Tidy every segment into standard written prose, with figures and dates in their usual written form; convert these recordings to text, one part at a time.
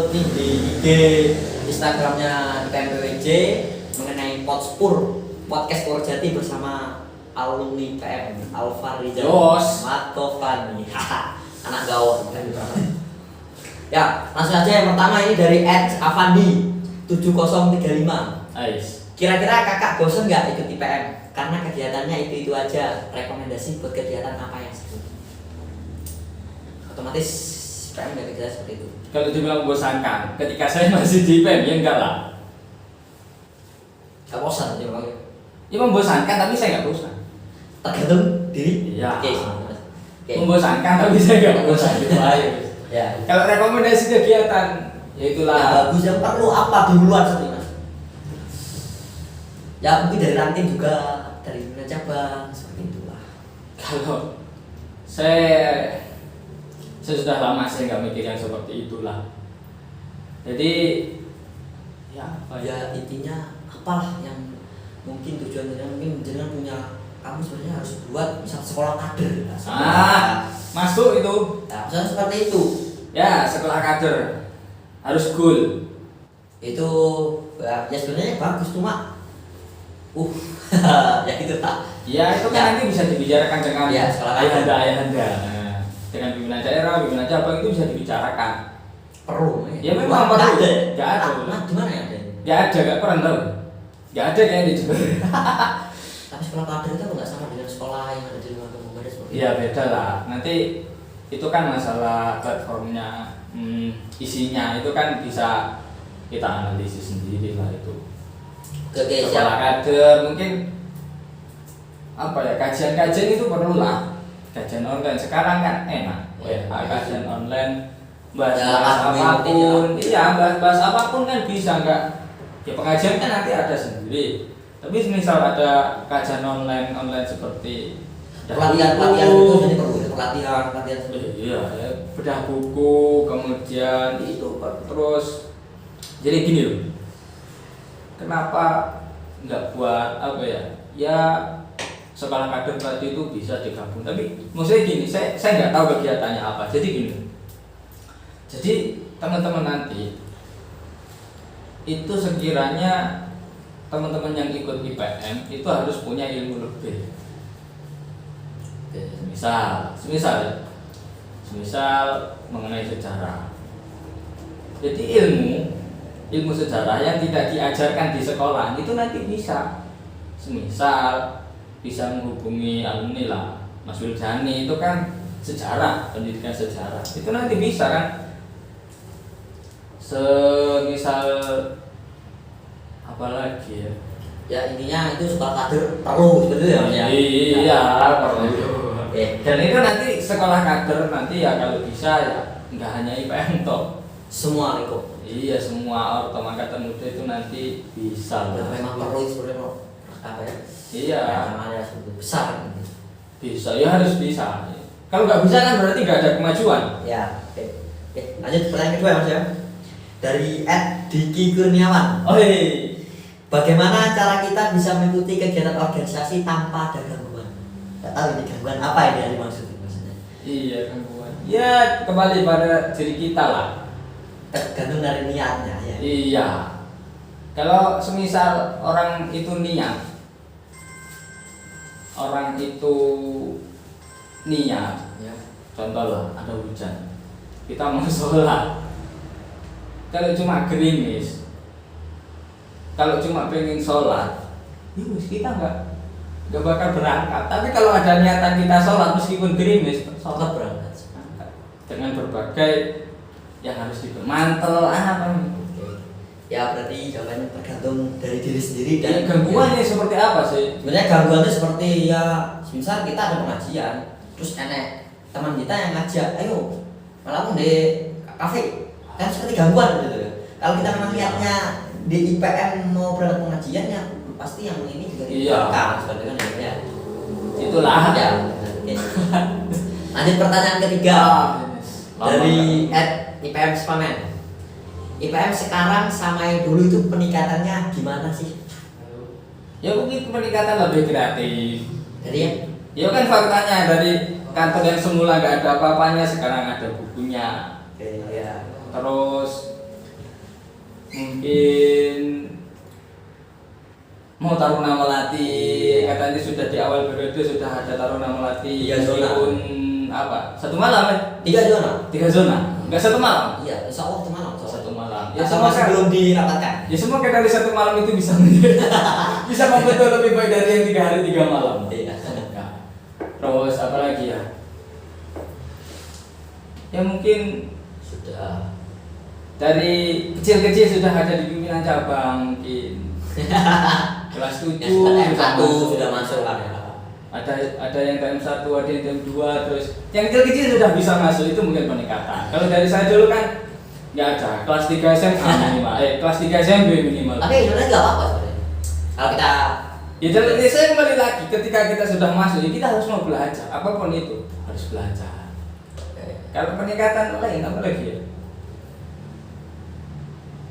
upload nih di IG Instagramnya IPM mengenai podcast Purjati bersama alumni PM Alfa Rizal Matovani. Anak gaul. Ya, langsung aja yang pertama ini dari @avandi 7035. Kira-kira kakak bosan nggak ikut IPM? Karena kegiatannya itu aja. Rekomendasi buat kegiatan apa yang seru? Otomatis IPM nggak kegiatan seperti itu. Kalau dibilang membosankan, ketika saya masih di IPM ya enggak lah. Gak bosan aja bang? Ya membosankan tapi saya nggak bosan. Tergantung diri. Iya. Oke. Membosankan tapi saya nggak bosan. Ya. Kalau rekomendasi kegiatan, ya itulah. Ya, bagus yang perlu apa duluan seperti mas? Ya mungkin dari ranting juga, dari mana cabang seperti itulah. Kalau saya sudah lama saya nggak mikir yang seperti itulah. Jadi ya apa ya intinya apalah yang mungkin tujuannya mungkin jangan punya kamu sebenarnya harus buat misal sekolah kader. Masuk itu. Nah, misalnya seperti itu. Ya sekolah kader harus goal. Itu ya sebenarnya bagus cuma ya gitu tak. Ya itu kan nanti bisa dibicarakan dengan ya, ayahanda. Dengan pimpinan daerah, pimpinan cabang itu bisa dibicarakan. Perlu. Ya memang perlu. Gak ada. Di mana ya ada? Gak ada, gak pernah tahu. Gak ada kayak di Jember. Tapi sekolah kader itu nggak sama dengan sekolah yang ada di luar kampung seperti itu. Iya beda lah. Nanti itu kan masalah platformnya, isinya itu kan bisa kita analisis sendiri lah itu. Sekolah kader mungkin apa ya, kajian-kajian itu perlu lah. Kajian online sekarang kan enak. Kajian online bahas apapun, iya bahas apapun kan bisa nggak? Ya pengajian kan nanti ada sendiri. Tapi misal ada kajian online seperti pelatihan itu jadi perlu pelatihan iya ya, bedah buku kemudian itu terus jadi gini loh, kenapa nggak buat apa ya sekolah kader tadi itu bisa digabung, tapi maksudnya gini, saya nggak tahu kegiatannya apa, jadi gini, jadi teman-teman nanti itu sekiranya teman-teman yang ikut IPM itu harus punya ilmu lebih. Semisal mengenai sejarah. Jadi ilmu sejarah yang tidak diajarkan di sekolah itu nanti bisa. Semisal bisa menghubungi alumni lah. Mas Wiljani itu kan sejarah, pendidikan sejarah. Itu nanti bisa kan. Semisal apa lagi ya? Ya intinya itu sekolah kader perlu sebenarnya ya. Iya perlu. Dan itu nanti sekolah kader nanti ya kalau bisa ya nggak hanya IPM toh, semua lingkup. Iya semua ortom angkatan muda itu nanti bisa. Ya, memang perlu sebenarnya apa ya? Iya. Namanya besar. Bisa ya harus bisa. Kalau nggak bisa kan berarti nggak ada kemajuan. Ya. Oke. Lanjut pertanyaan kedua mas ya. Dari @Diki Kurniawan. Bagaimana cara kita bisa mengikuti kegiatan organisasi tanpa ada gangguan? Gak tahu ini gangguan apa ini yang dimaksud maksudnya? Iya gangguan. Ya kembali pada diri kita lah. Tergantung dari niatnya ya. Iya. Kalau semisal orang itu niat, ya. Contoh lah ada hujan, kita mau sholat. Kalau cuma gerimis, kalau cuma pengen sholat, kita nggak bakal berangkat. Tapi kalau ada niatan kita sholat meskipun gerimis, sholat berangkat dengan berbagai yang harus mantel apa. Ya berarti jawabannya tergantung dari diri sendiri dan gangguannya seperti apa sih? Sebenarnya gangguannya seperti ya, misal kita ada pengajian, terus enek teman kita yang ngajak, ayo malam di kafe, kan seperti gangguan gitu ya. Kalau kita memang niatnya di IPM mau berangkat pengajiannya, pasti yang ini juga dilakukan sebenarnya ya. Itulah ya. Oke. Lanjut pertanyaan ketiga dari @IPM Spamen. IPM sekarang sama yang dulu itu peningkatannya gimana sih? Ya mungkin peningkatan lebih kreatif. Jadi ya kan faktanya dari kantor yang semula nggak ada apa-apanya sekarang ada bukunya. Ya. Terus mungkin mau Taruna Melati, katanya sudah di awal periode sudah ada Taruna Melati. Iya, zona. Apa? 1 malam ya? 3 zona. 3 zona. Enggak 1 malam. Iya, insya Allah 1 malam. 1 malam. Ya semua belum dirapatkan. Ya semua kita dari 1 malam itu bisa bisa membentuk lebih baik dari yang 3 hari 3 malam. Iya. Nah, terus apa lagi ya? Ya mungkin Sudah. dari kecil-kecil sudah ada di pimpinan cabang mungkin. Kelas 7 Yang sudah masuk kan ya. Ada yang TM1, ada yang TM2, terus yang kecil-kecil sudah bisa masuk, itu mungkin peningkatan. Kalau dari saya dulu kan nggak ada, kelas 3 SMA minimal, kelas 3 SMP minimal. Tapi sebenarnya nggak apa-apa sebenarnya. Kalau kita Ya jadi saya kembali lagi, ketika kita sudah masuk, ya kita harus mau belajar, apapun itu harus belajar. Kalau peningkatan lain apa lagi ya?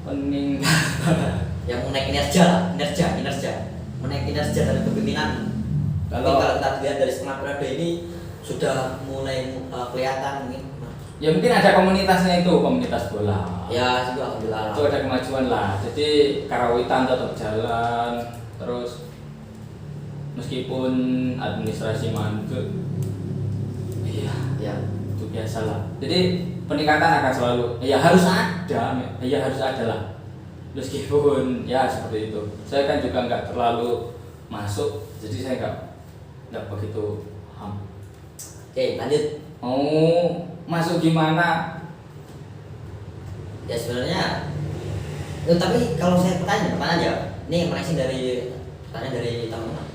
Peningkatan. yang menaik kinerja, menaik kinerja dari kepemimpinan. Kalau kita lihat dari setengah periode ini sudah mulai kelihatan mungkin. Ya mungkin ada komunitasnya itu, komunitas bola. Ya juga alhamdulillah. Itu ada kemajuan lah. Jadi karawitan tetap jalan, terus meskipun administrasi mandek. Iya, Ya. itu biasa lah. Jadi peningkatan akan selalu, ya harus ada, ya harus ada lah. Meskipun ya seperti itu. Saya kan juga nggak terlalu masuk, jadi saya nggak begitu paham. Oke, lanjut. Mau masuk gimana? Ya sebenarnya, tapi kalau saya pertanyaan aja, ini melenceng dari pertanyaan dari teman-teman.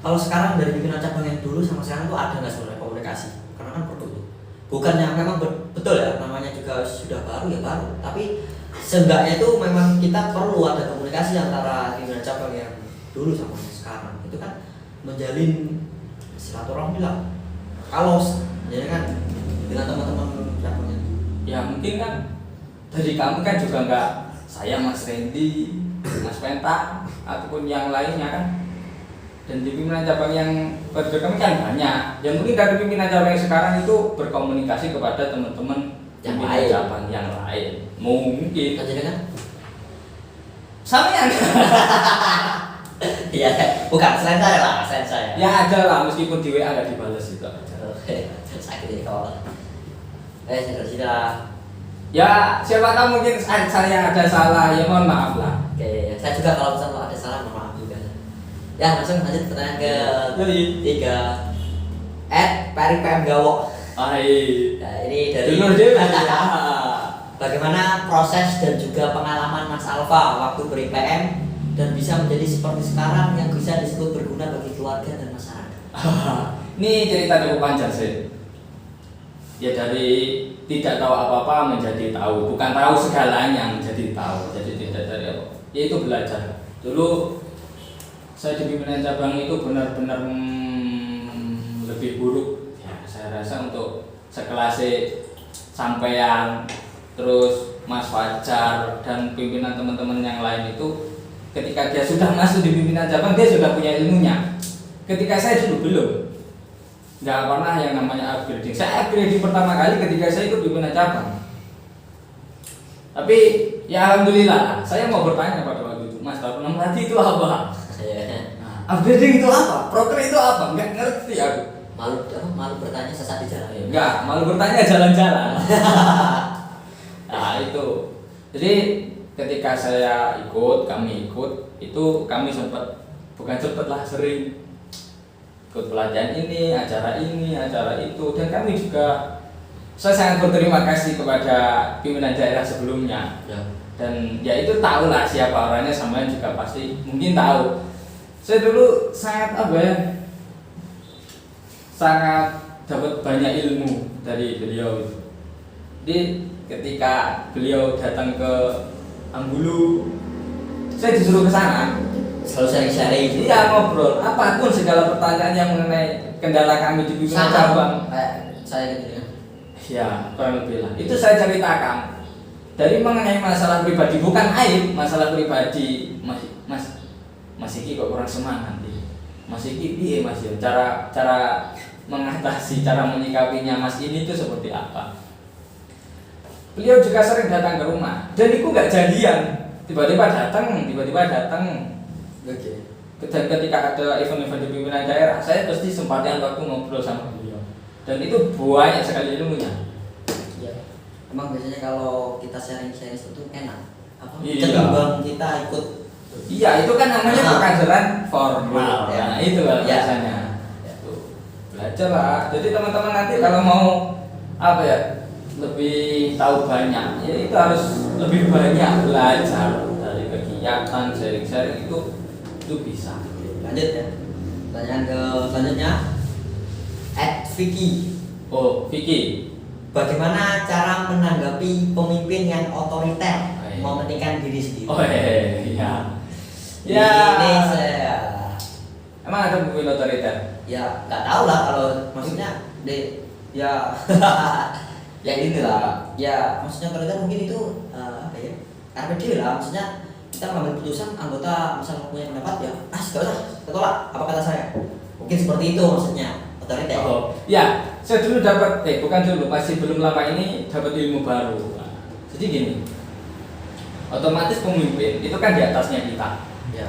Kalau sekarang dari pimpinan cabang yang dulu sama sekarang tuh ada nggak sebenarnya komunikasi? Karena kan perlu tuh. Bukannya memang betul ya, namanya juga sudah baru ya baru. Tapi seenggaknya itu memang kita perlu ada komunikasi antara pimpinan cabang yang dulu sama yang sekarang. Itu kan menjalin silaturahmi lah. Kalau ya kan dengan teman-teman cabangnya. Ya mungkin kan dari kamu kan juga nggak saya Mas Randy, Mas Penta ataupun yang lainnya kan. Dan di pimpinan cabang yang kami kan banyak. Ya mungkin dari pimpinan cabang yang sekarang itu berkomunikasi kepada teman-teman yang pimpinan lain. cabang yang lain. Mungkin. Jadi kan? Sama yang Iya, bukan selain saya lah, selain saya. ya ada lah, meskipun di WA nggak dibalas itu aja. Sakit ini kawan. Saya sudah. Ya siapa tahu mungkin saya ada salah, ya mohon maaf lah. Oke, saya juga kalau misalnya ada salah mohon maaf juga. Ya langsung lanjut pertanyaan ke 3. Peri PM Gawok. Nah, ini dari Dulur Dewi. bagaimana proses dan juga pengalaman Mas Alfa waktu ber-IPM dan bisa menjadi seperti sekarang yang bisa disebut berguna bagi keluarga dan masyarakat. Ini cerita cukup panjang sih. Ya dari tidak tahu apa-apa menjadi tahu, bukan tahu segalanya menjadi tahu. Jadi tidak dari apa. Ya itu belajar. Dulu saya di pimpinan cabang itu benar-benar lebih buruk. Ya saya rasa untuk sekelas sampean, terus Mas Fajar dan pimpinan teman-teman yang lain itu ketika dia sudah masuk di pimpinan cabang dia sudah punya ilmunya. Ketika saya dulu belum, nggak pernah yang namanya upgrading. Saya upgrading pertama kali ketika saya ikut pimpinan cabang. Tapi ya alhamdulillah, saya mau bertanya pada waktu itu, Mas, Taruna Melati itu apa? Nah, upgrading itu apa? Proker itu apa? Nggak ngerti aku. Malu bertanya sesat di jalan. Enggak, malu bertanya jalan-jalan. Nah itu. Jadi ketika saya kami ikut, itu kami bukan sempat lah, sering ikut pelatihan ini, acara itu, dan kami juga, saya sangat berterima kasih kepada pimpinan daerah sebelumnya. Ya. Dan ya itu tahu lah siapa orangnya, sama juga pasti mungkin tahu. Saya dulu sangat sangat dapat banyak ilmu dari beliau itu. Jadi ketika beliau datang ke Ambulu, saya disuruh ke sana. Selalu sharing-sharing. Iya, ngobrol apapun segala pertanyaan yang mengenai kendala kami di pimpinan cabang. Saya gitu ya. Ya, kurang lebih lah. Itu saya ceritakan. Dari mengenai masalah pribadi, bukan aib, masalah pribadi. Mas Iki kok kurang semangat nih. Mas Iki piye Mas ya? Cara mengatasi, cara menyikapinya Mas ini itu seperti apa? beliau juga sering datang ke rumah dan itu nggak janjian, tiba-tiba datang. Oke. Dan ketika ada event-event di pimpinan daerah, saya pasti sempatkan waktu ngobrol sama beliau dan itu banyak sekali ilmunya. Ya. Emang biasanya kalau kita sharing-sharing itu enak. Iya. Ketimbang kita ikut. Iya, itu kan namanya pengajaran formal. Ya. Nah, itu lah Ya. biasanya. Tuh, belajar lah. Jadi teman-teman nanti kalau mau apa ya, lebih tahu banyak, ya itu harus lebih banyak belajar dari kegiatan sharing-sharing itu bisa. Lanjut ya. Pertanyaan ke selanjutnya. Vicky. Oh, Vicky. Bagaimana cara menanggapi pemimpin yang otoriter, mementingkan diri sendiri? Oh iya. Ya. Ini saya. Emang ada pemimpin otoriter? Ya nggak tahu lah kalau maksudnya ya ya gitu lah. Ya maksudnya otoriter mungkin itu apa ya? Karena dia lah maksudnya kita mengambil keputusan anggota misalnya punya pendapat ya gak usah ketolak apa kata saya, mungkin seperti itu maksudnya otoriter. Oh ya, saya dulu dapat bukan dulu, masih belum lama ini dapat ilmu baru. Nah, jadi gini, otomatis pemimpin itu kan di atasnya kita Ya.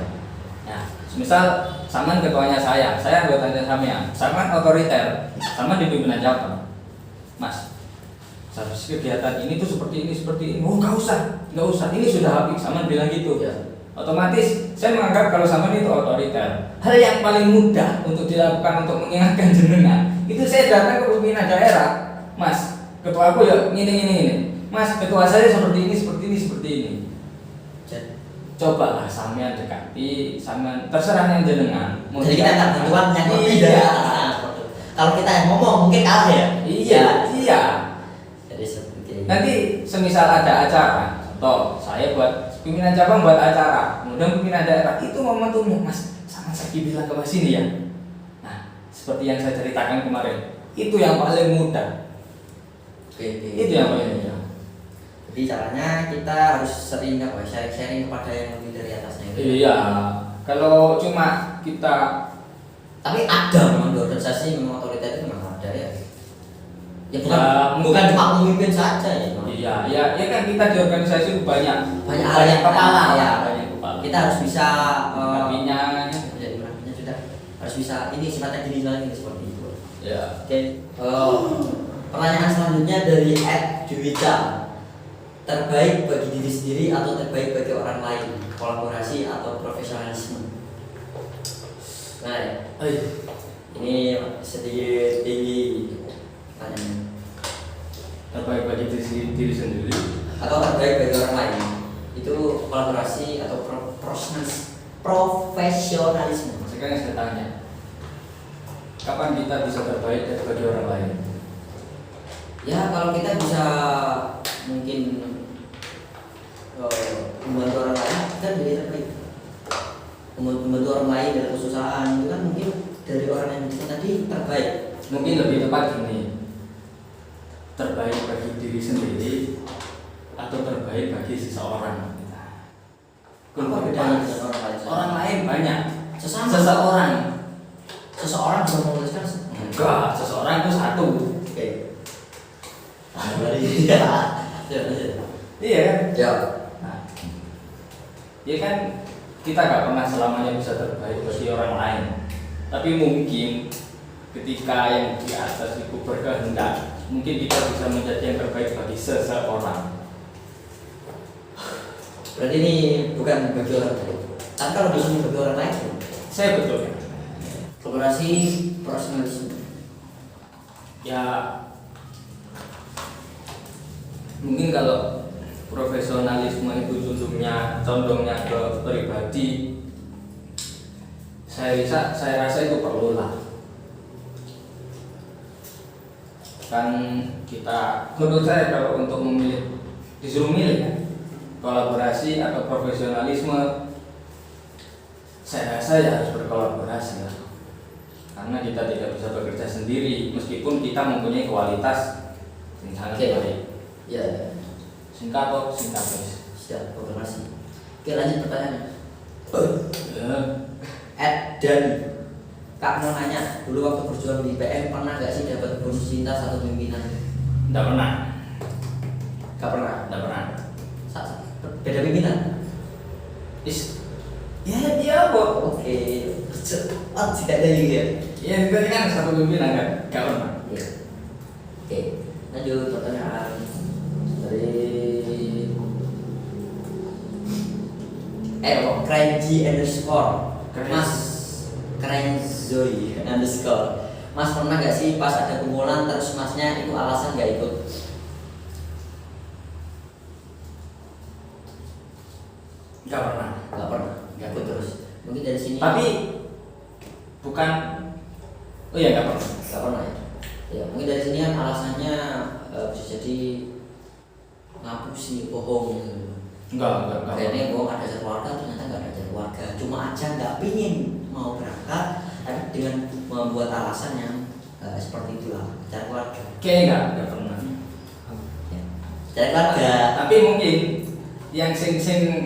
Nah, misal Saman ketuanya saya anggotanya Saman otoriter, Saman di pimpinan cabang. Mas, seharusnya kegiatan ini tuh seperti ini. Oh nggak usah, ini sudah habis. Saman bilang gitu. Ya. Otomatis saya menganggap kalau Saman itu otoriter. Hal yang paling mudah untuk dilakukan untuk mengingatkan jenengan itu saya datang ke pimpinan daerah. Mas, ketua aku ya ini. Mas, ketua saya seperti ini. Cobalah sampean dekati, sampean terserah yang jenengan. Jadi kita minta bantuan yang lebih dari atas. Kalau kita yang ngomong mungkin kalah ya. Iya. Jadi seperti Nanti semisal ada acara, contoh saya buat pimpinan cabang buat acara, kemudian pimpinan daerah itu momentumnya, Mas, sama saya bilang ke sini ya. Nah, seperti yang saya ceritakan kemarin, itu yang paling mudah. Itu yang paling mudah. Jadi caranya kita harus sering sharing kepada yang lebih dari atasnya. Iya. Kalau cuma kita, tapi ada memang di organisasi memang otoriter itu memang ada ya. Ya bukan cuma pemimpin saja ya. Iya kan kita di organisasi banyak kepala ya. Banyak kepala. Kita harus bisa menapinya sudah harus bisa ini sifatnya diri ini seperti itu. Ya. Oke. Pertanyaan selanjutnya dari @Dwica. Terbaik bagi diri sendiri atau terbaik bagi orang lain, kolaborasi atau profesionalisme. Nah ya. Ini sedikit tinggi pertanyaannya. Terbaik bagi diri sendiri Atau terbaik bagi orang lain, itu kolaborasi atau profesionalisme. sekarang saya tanya, kapan kita bisa terbaik bagi orang lain? Ya kalau kita bisa mungkin membantu orang lain, kita jadi terbaik. Membantu orang lain dalam kesusahan itu kan mungkin dari orang yang kita tadi terbaik. Mungkin lebih tepat gini, terbaik bagi diri sendiri atau terbaik bagi seseorang. Apa bedanya dengan orang lain? Orang lain banyak. Seseorang bisa memutuskan. Enggak, seseorang itu satu. Oke. Iya. Ya. Nah, ya kan kita nggak pernah selamanya bisa terbaik bagi orang lain. Tapi mungkin ketika yang di atas itu berkehendak, mungkin kita bisa menjadi yang terbaik bagi seseorang. Berarti ini bukan bagi orang lain. Tapi kalau di sini bagi orang lain, Saya betul. kolaborasi profesionalisme. Ya, mungkin kalau profesionalisme itu condongnya ke pribadi, saya rasa itu perlu lah. Kan kita, menurut saya kalau untuk memilih, disuruh milih ya, kolaborasi atau profesionalisme, saya rasa ya harus berkolaborasi lah. Karena kita tidak bisa bekerja sendiri meskipun kita mempunyai kualitas yang sangat baik. Ya. Singkat guys. Siap, kolaborasi. Oke, lanjut pertanyaan. Dan Kak mau nanya, dulu waktu berjuang di PM pernah gak sih dapat bonus cinta satu pimpinan? Tidak pernah. Gak pernah. Beda pimpinan. Ya dia kok. Oke. Tidak ada juga ya. Ya berarti kan satu pimpinan kan, gak pernah. Iya. Oke, lanjut pertanyaan dari Cringy_, Mas Cringy_, Mas pernah gak sih pas ada kumpulan terus masnya itu alasan gak ikut? Gak pernah. Gak ikut terus. Mungkin dari sini. Tapi bukan. Oh iya gak pernah. Gak pernah ya. Ya mungkin dari sini kan alasannya bisa jadi ngapusi, bohong gitu. Enggak. Kayaknya bohong ada keluarga ternyata nggak ada keluarga. Cuma aja nggak pingin mau berangkat, tapi dengan membuat alasan yang seperti itulah cari keluarga. Kayaknya enggak pernah. Ya. Cari keluarga. Tapi mungkin yang sing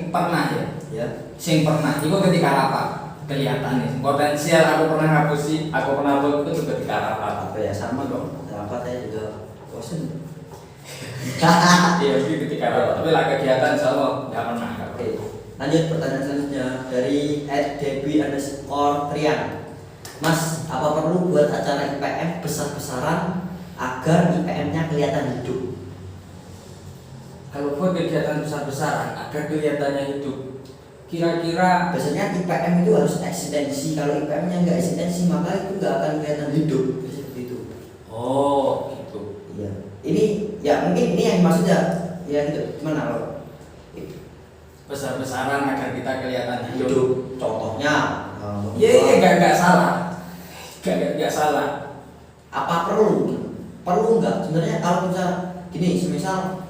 pernah ya. Ya. Sing pernah itu ketika rapat kelihatan nih potensial aku pernah ngapusi, aku pernah buat itu ketika rapat. Apa ya sama dong. Rapat saya juga bosen. Iya sih ketika rapat. Tapi lah kegiatan sama nggak pernah. Oke. Lanjut pertanyaan selanjutnya dari @debi_trian. Mas, apa perlu buat acara IPM besar-besaran agar IPM-nya kelihatan hidup? Kalau buat kegiatan besar-besaran agar kelihatannya hidup, kira-kira biasanya IPM itu harus eksistensi. Kalau IPM-nya nggak eksistensi maka itu nggak akan kelihatan hidup. Seperti itu. Oh gitu. Iya. Ini ya mungkin ini yang maksudnya ya gitu. Gimana kalau besar-besaran agar kita kelihatan hidup? Contohnya. Iya nggak salah. Nggak salah. Apa perlu nggak sebenarnya kalau misal gini, semisal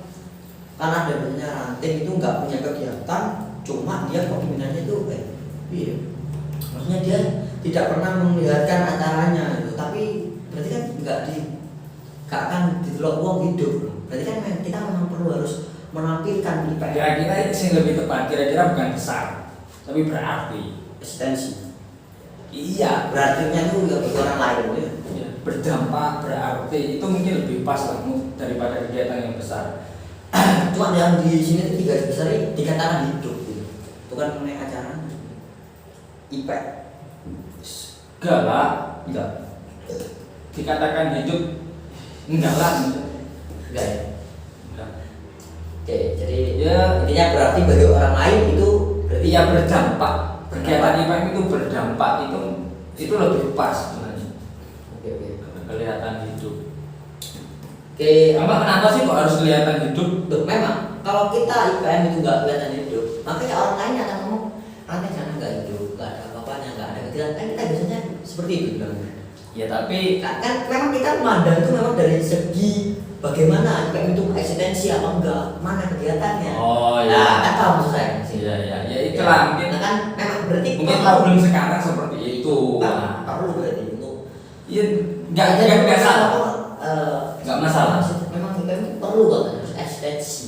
kan ada banyak ranting itu nggak punya kegiatan, cuma dia pemimpinannya itu iya, maksudnya dia tidak pernah melihatkan acaranya gitu. Tapi berarti kan nggak akan ditelok uang hidup. Berarti kan kita memang perlu harus menampilkan IPM. Kira-kira itu sih lebih tepat. Kira-kira bukan besar, tapi berarti eksistensi. Iya, berartinya itu juga bagi orang lain ya. Ya, berdampak berarti itu mungkin lebih pas lah daripada kegiatan yang besar. Cuma yang di sini itu 3 besar ini dikatakan hidup gitu. Itu kan mengenai acara IPM. Enggak lah, Enggak. dikatakan hidup enggak lah. Enggak ya. Enggak. Oke, jadi Ya intinya berarti bagi orang lain itu berarti ya berdampak. Kegiatan IPM itu berdampak, itu lebih pas sebenarnya. Oke. Kelihatan hidup. Oke, Kenapa sih kok harus kelihatan hidup? Loh, memang kalau kita IPM itu nggak kelihatan hidup, makanya orang lain akan ngomong rantai sana nggak hidup, nggak ada apa-apanya, nggak ada kegiatan. Kan kita biasanya seperti itu bilangnya. Ya tapi Kan memang kita memandang itu memang dari segi bagaimana IPM itu eksistensi apa enggak, mana kegiatannya. Oh iya. Nah, kan tahu maksud saya. Ya itulah mungkin. Nah, kan memang berarti Mungkin problem sekarang seperti itu. Kan perlu berarti untuk. Iya, nggak salah. Nggak masalah. Memang IPM perlu kan harus eksistensi.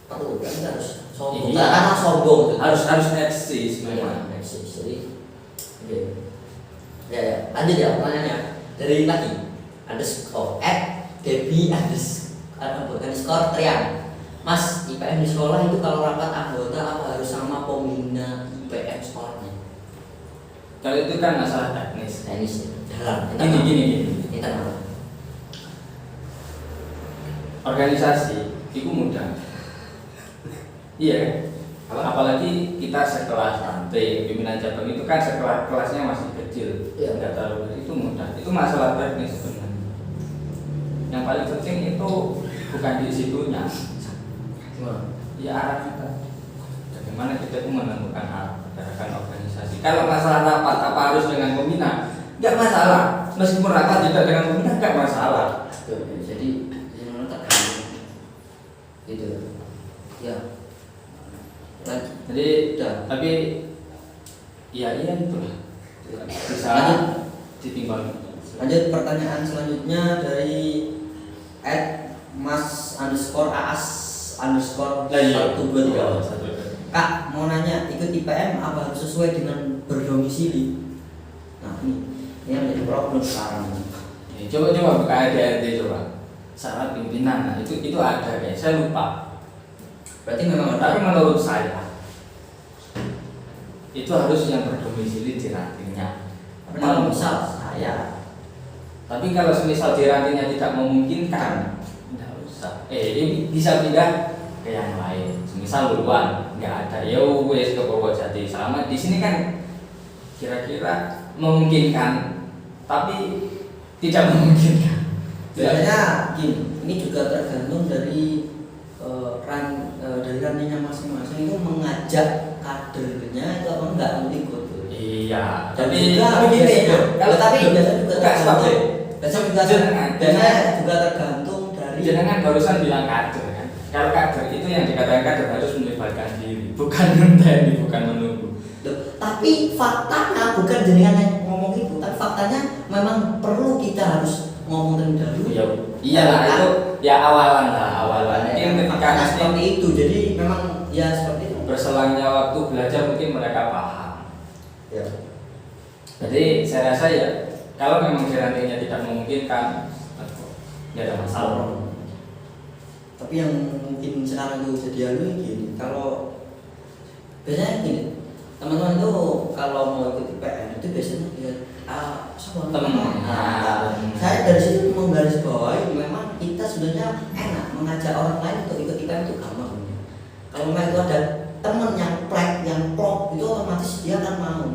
Perlu kan kita harus sombong. Iya. Karena sombong gitu. Harus eksis memang. Eksis. Jadi oke. Ya, lanjut ya pertanyaannya dari lagi @debi_trian. Mas, IPM di sekolah itu kalau rapat anggota apa harus sama pembina IPM sekolahnya? Kalau itu kan masalah teknis. Teknis jalan. Gini. Internal. Organisasi itu mudah. Iya. Apalagi kita sekelas ranting, pimpinan cabang itu kan kelasnya masih kecil. Iya. Nggak terlalu itu mudah. Itu masalah teknis sebenarnya. Yang paling penting itu bukan di situnya. Ya arah kita. Bagaimana kita itu menentukan arah gerakan organisasi. Kalau masalah rapat apa harus dengan pembina? Nggak masalah. Meskipun rapat juga dengan pembina nggak masalah. Jadi menurut gitu. Ya. Jadi tapi iya itulah. Bisa ditimbang. Lanjut pertanyaan selanjutnya dari @mas_aas_123. Kak, mau nanya, ikut IPM apa harus sesuai dengan berdomisili? Nah ini yang menjadi problem sekarang. Coba buka ADRT coba. syarat pimpinan. Nah, itu ada guys, saya lupa. Berarti memang Tapi menurut saya itu harus yang berdomisili di rantingnya. Tapi kalau misal saya, tapi kalau semisal di rantingnya tidak memungkinkan, tidak usah. Ini bisa pindah ke yang lain. Semisal duluan nggak ada, ya wes ke Purwojati. Selama di sini kan kira-kira memungkinkan, tapi tidak memungkinkan. Biasanya gini, ini juga tergantung dari dari rantingnya masing-masing itu mengajak kadernya itu apa enggak untuk ikut. Iya, Tapi gini ya, kalau tapi biasanya juga tergantung. Biasanya juga tergantung dari. Jangan barusan bilang kader kan. Kalau kader itu yang dikatakan kader harus melibatkan diri, bukan menteri, bukan menunggu. Tapi faktanya bukan jenengan yang ngomong itu, tapi faktanya memang perlu kita harus ngomong terlebih dahulu. Iya lah itu ya awalan. Mungkin ketika seperti itu, jadi memang ya seperti itu. Berselangnya waktu belajar mungkin mereka paham. Ya. Jadi saya rasa ya kalau memang rantingnya tidak memungkinkan, nggak ada masalah. Tapi yang mungkin sekarang itu jadi halu gini, kalau biasanya gini, teman-teman itu kalau mau ikut IPM itu biasanya lihat teman. Saya dari situ menggarisbawahi memang kita sebenarnya enak mengajak orang lain untuk ikut IPM itu gampang. Kalau memang itu ada teman yang plek, yang klop itu otomatis dia akan mau,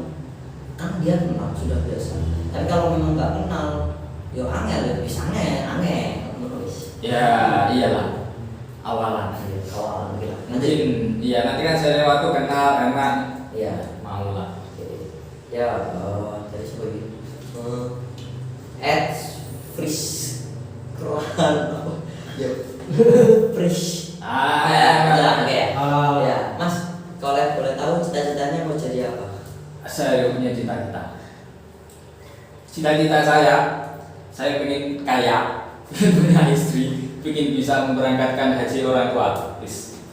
kan dia kenal sudah biasa. Tapi kalau memang nggak kenal, yo angel, bisa angel terus. Ya iyalah awalan gitu. Mungkin iya nanti kan saya waktu kenal enak. Iya. Mau lah. Ya, dari sebagai fresh kerohan apa? Ya, fresh. Ya, Mas, kalau boleh tahu cita-citanya mau jadi apa? Saya punya cita-cita. Cita-cita saya ingin kaya, punya istri, ingin bisa memberangkatkan haji orang tua,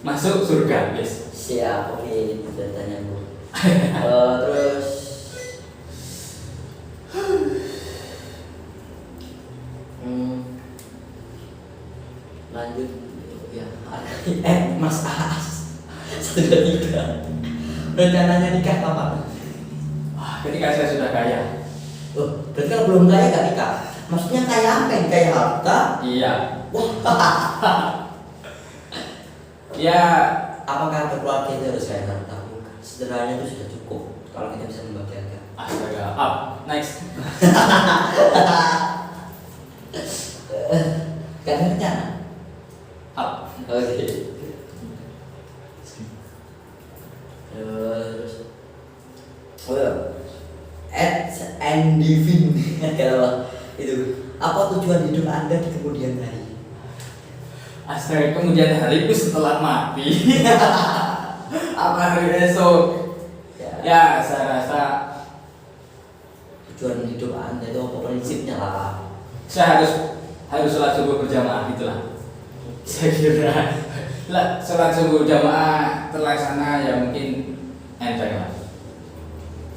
masuk surga, guys. Siap, oke, itu cita-citanya Bu. Terus lanjut ya. Mas As 123 rencananya nikah kapan? Ketika saya sudah kaya. Oh, berarti kalau belum kaya gak nikah? Maksudnya kaya apa? Kaya harta? Iya. Wah. Ya, apakah berkeluarga itu harus kaya harta? Bukan. Sederhananya itu sudah cukup kalau kita bisa membahagiakan. astaga, up, next. Gak ada rencana? Up. Oke. Terus and living kalau itu apa tujuan hidup Anda di kemudian hari? Astaga, kemudian hari itu setelah mati. Apa hari esok? Ya, saya rasa tujuan hidup Anda itu apa prinsipnya lah? saya harus sholat subuh berjamaah gitulah. Saya kira lah sholat subuh jamaah terlaksana ya mungkin enteng lah.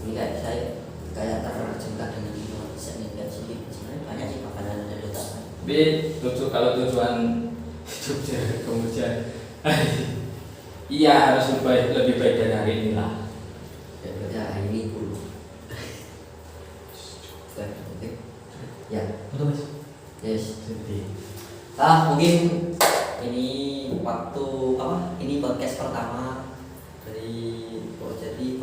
Enggak, saya kayak terjebak dengan hipnotis enggak sih, sebenarnya banyak sih makanan ada dosa. Kalau tujuan hidup kemudian iya harus lebih baik dari hari ini lah. Ya berarti hari ini dulu. Ya, betul Mas. Yes. Mungkin ini waktu apa? Ini podcast pertama dari Purwojati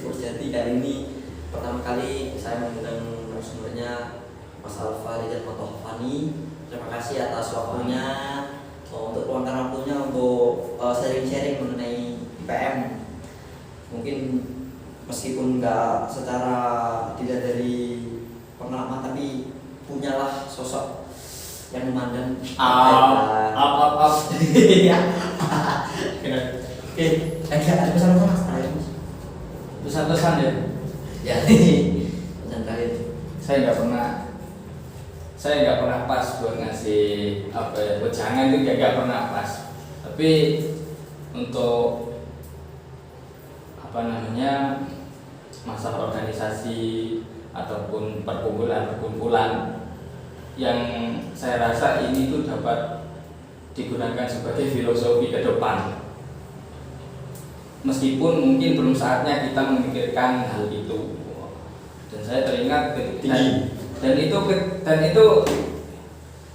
Purwojati kali ini pertama kali saya mengundang narasumbernya Mas Alfa dan Motovani. Terima kasih atas waktunya untuk meluangkan waktunya untuk sharing-sharing mengenai IPM. Mungkin meskipun nggak secara tidak dari pengalaman tapi punyalah sosok yang memandang up. Ya. Oke, ada pesan-pesan Mas terakhir Mas? Pesan-pesan ya. Ya, pesan terakhir. Saya nggak pernah pas buat ngasih apa ya, jangan itu nggak pernah pas. Tapi untuk apa namanya masalah organisasi ataupun perkumpulan yang saya rasa ini tuh dapat digunakan sebagai filosofi ke depan. Meskipun mungkin belum saatnya kita memikirkan hal itu. Dan saya teringat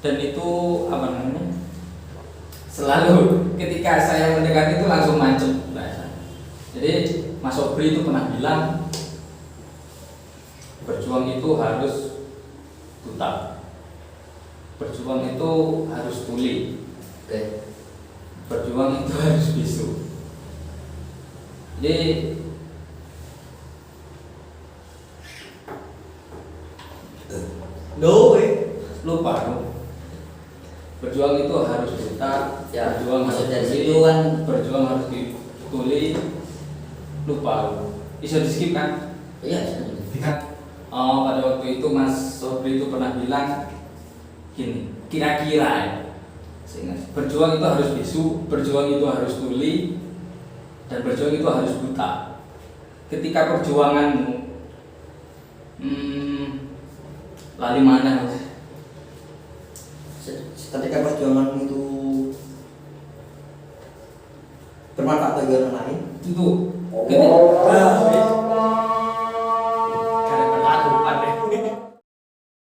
dan itu apa namanya? Selalu ketika saya mendengar itu langsung mancep bahasa. Jadi Mas Sobri itu pernah bilang berjuang itu harus buta, berjuang itu harus tuli, berjuang itu harus bisu. Jadi lupa dong. Berjuang itu harus buta, ya, berjuang harus dari tuli, situ kan berjuang harus dituli. Lupa, bisa di skip kan? Iya. Pada waktu itu Mas Sobri itu pernah bilang gini, kira-kira ya, berjuang itu harus bisu, berjuang itu harus tuli, dan berjuang itu harus buta. Ketika perjuanganmu lali mana? Ketika perjuangan itu bermanfaat bagi orang lain Itu